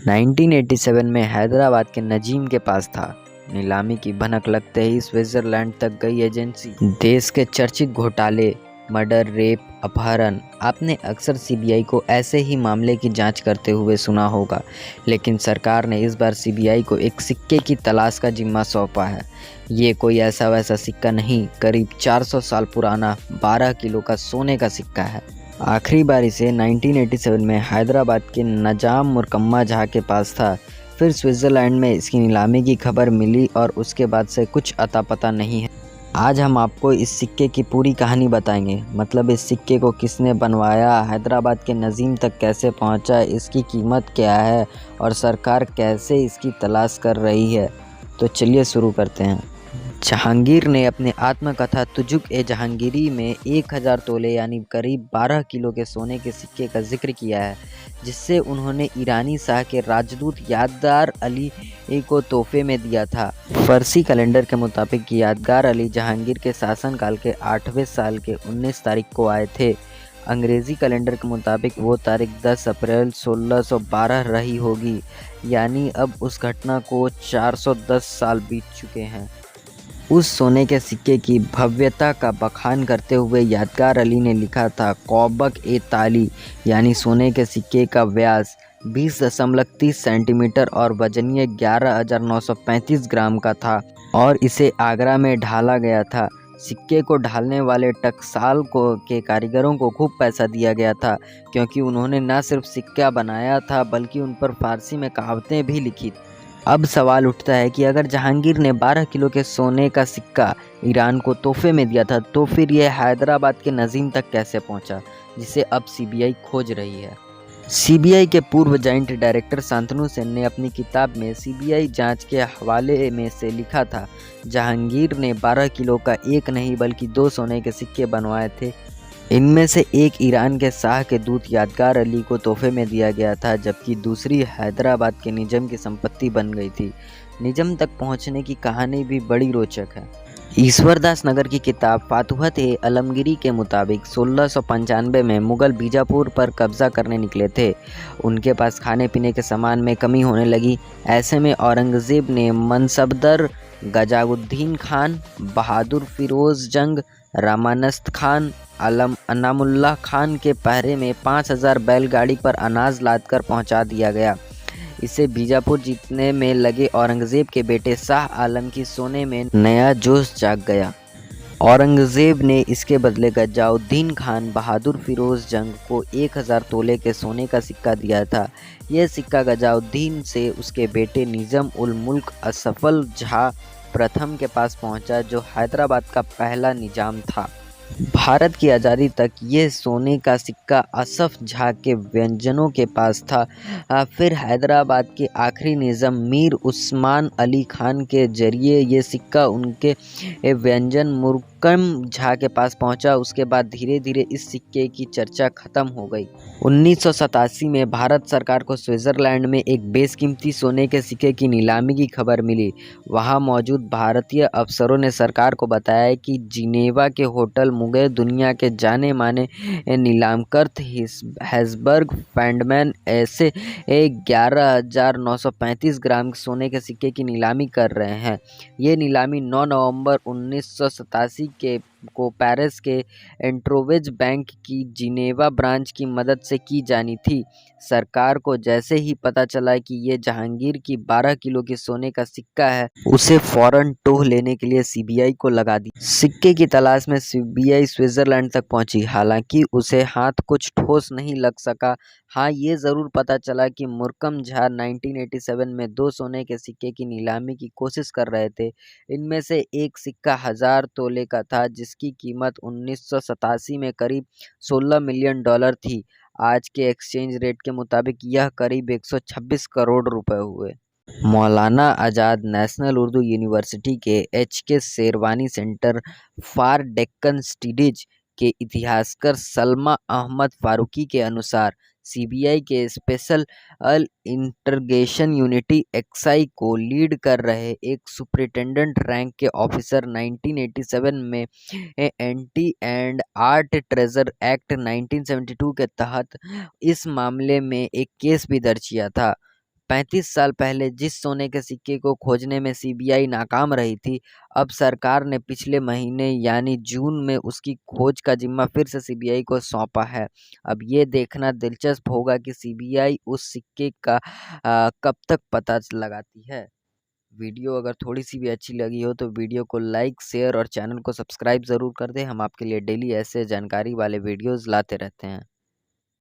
1987 में हैदराबाद के नजीम के पास था। नीलामी की भनक लगते ही स्विट्जरलैंड तक गई एजेंसी। देश के चर्चित घोटाले, मर्डर, रेप, अपहरण। आपने अक्सर सीबीआई को ऐसे ही मामले की जांच करते हुए सुना होगा, लेकिन सरकार ने इस बार सीबीआई को एक सिक्के की तलाश का जिम्मा सौंपा है। ये कोई ऐसा वैसा सिक्का नहीं, करीब 400 साल पुराना 12 किलो का सोने का सिक्का है। आखिरी बार इसे 1987 में हैदराबाद के नजाम मुकम्मा जहाँ के पास था। फिर स्विट्ज़रलैंड में इसकी नीलामी की खबर मिली और उसके बाद से कुछ अता पता नहीं है। आज हम आपको इस सिक्के की पूरी कहानी बताएंगे, मतलब इस सिक्के को किसने बनवाया, हैदराबाद के नजीम तक कैसे पहुंचा, इसकी कीमत क्या है और सरकार कैसे इसकी तलाश कर रही है। तो चलिए शुरू करते हैं। जहांगीर ने अपने आत्मकथा तुजुक ए जहांगीरी में 1000 तोले यानी करीब 12 किलो के सोने के सिक्के का जिक्र किया है, जिससे उन्होंने ईरानी शाह के राजदूत यादगार अली को तोहफे में दिया था। फ़ारसी कैलेंडर के मुताबिक यादगार अली जहांगीर के शासनकाल के 8वें साल के 19 तारीख को आए थे। अंग्रेज़ी कैलेंडर के मुताबिक वो तारीख 10 अप्रैल 1612 रही होगी, यानी अब उस घटना को 410 साल बीत चुके हैं। उस सोने के सिक्के की भव्यता का बखान करते हुए यादगार अली ने लिखा था, कौबक-ए-ताली यानी सोने के सिक्के का व्यास 20.30 सेंटीमीटर और वजनीय 11,935 ग्राम का था और इसे आगरा में ढाला गया था। सिक्के को ढालने वाले टकसाल के कारीगरों को खूब पैसा दिया गया था, क्योंकि उन्होंने न सिर्फ सिक्का बनाया था बल्कि उन पर फारसी में कहावतें भी लिखी। अब सवाल उठता है कि अगर जहांगीर ने 12 किलो के सोने का सिक्का ईरान को तोहफे में दिया था, तो फिर यह हैदराबाद के नजीम तक कैसे पहुंचा, जिसे अब सीबीआई खोज रही है। सीबीआई के पूर्व जॉइंट डायरेक्टर शांतनु सेन ने अपनी किताब में सीबीआई जांच के हवाले में से लिखा था, जहांगीर ने 12 किलो का एक नहीं बल्कि 2 सोने के सिक्के बनवाए थे। इनमें से एक ईरान के शाह के दूत यादगार अली को तोहफे में दिया गया था, जबकि दूसरी हैदराबाद के निज़ाम की संपत्ति बन गई थी। निज़ाम तक पहुंचने की कहानी भी बड़ी रोचक है। ईश्वरदास नगर की किताब फातुहत-ए-आलमगीरी के मुताबिक 1695 में मुगल बीजापुर पर कब्जा करने निकले थे। उनके पास खाने पीने के सामान में कमी होने लगी। ऐसे में औरंगज़ेब ने मनसबदर गजाउद्दीन खान, बहादुर फिरोज जंग, रामानस्त खान, अनामुल्लाह खान के पहरे में 5000 बैलगाड़ी पर अनाज लादकर पहुंचा दिया गया। इससे बीजापुर जीतने में लगे औरंगज़ेब के बेटे शाह आलम की सोने में नया जोश जाग गया। औरंगज़ेब ने इसके बदले गजाउद्दीन खान बहादुर फिरोज जंग को 1000 तोले के सोने का सिक्का दिया था। यह सिक्का गजाउद्दीन से उसके बेटे निज़ाम उल मुल्क असफल जहाँ प्रथम के पास पहुंचा, जो हैदराबाद का पहला निज़ाम था। भारत की आज़ादी तक ये सोने का सिक्का असफ जाह के व्यंजनों के पास था। फिर हैदराबाद के आखिरी निज़ाम मीर उस्मान अली खान के जरिए ये सिक्का उनके व्यंजन मुर्कम झा के पास पहुंचा। उसके बाद धीरे धीरे इस सिक्के की चर्चा खत्म हो गई। 1987 में भारत सरकार को स्विट्ज़रलैंड में एक बेशकीमती सोने के सिक्के की नीलामी की खबर मिली। वहां मौजूद भारतीय अफसरों ने सरकार को बताया कि जिनेवा के होटल मुगल दुनिया के जाने माने नीलामकर्ता हेज़बर्ग फैंडमैन ऐसे 11,935 ग्राम सोने के सिक्के की नीलामी कर रहे हैं। ये नीलामी 9 नवंबर 1987 को पेरिस के एंट्रोवेज बैंक की जिनेवा ब्रांच की मदद से की जानी थी। सरकार को जैसे ही पता चला कि ये जहांगीर की 12 किलो की सोने का सिक्का है, उसे फौरन टोह लेने के लिए सीबीआई को लगा दी। सिक्के की तलाश में सीबीआई स्विट्जरलैंड तक पहुंची, हालांकि उसे हाथ कुछ ठोस नहीं लग सका। हाँ, ये ज़रूर पता चला कि मुर्कम झा 1987 में 2 सोने के सिक्के की नीलामी की कोशिश कर रहे थे। इनमें से एक सिक्का 1000 तोले का था, जिसकी कीमत 1987 में करीब $16 मिलियन थी। आज के एक्सचेंज रेट के मुताबिक यह करीब 126 करोड़ रुपए हुए। मौलाना आज़ाद नेशनल उर्दू यूनिवर्सिटी के HK. Sherwani centre for Deccan studies के इतिहासकार सलमा अहमद फारूकी के अनुसार, सीबीआई के स्पेशल इंटरगेशन यूनिट एक्सआई को लीड कर रहे एक सुपरिटेंडेंट रैंक के ऑफिसर 1987 में anti and art treasure act 1972 के तहत इस मामले में एक केस भी दर्ज किया था। 35 साल पहले जिस सोने के सिक्के को खोजने में सीबीआई नाकाम रही थी, अब सरकार ने पिछले महीने यानी जून में उसकी खोज का जिम्मा फिर से सीबीआई को सौंपा है। अब ये देखना दिलचस्प होगा कि सीबीआई उस सिक्के का कब तक पता लगाती है। वीडियो अगर थोड़ी-सी भी अच्छी लगी हो तो वीडियो को लाइक, शेयर और चैनल को सब्सक्राइब ज़रूर कर दें। हम आपके लिए डेली ऐसे जानकारी वाले वीडियोज़ लाते रहते हैं।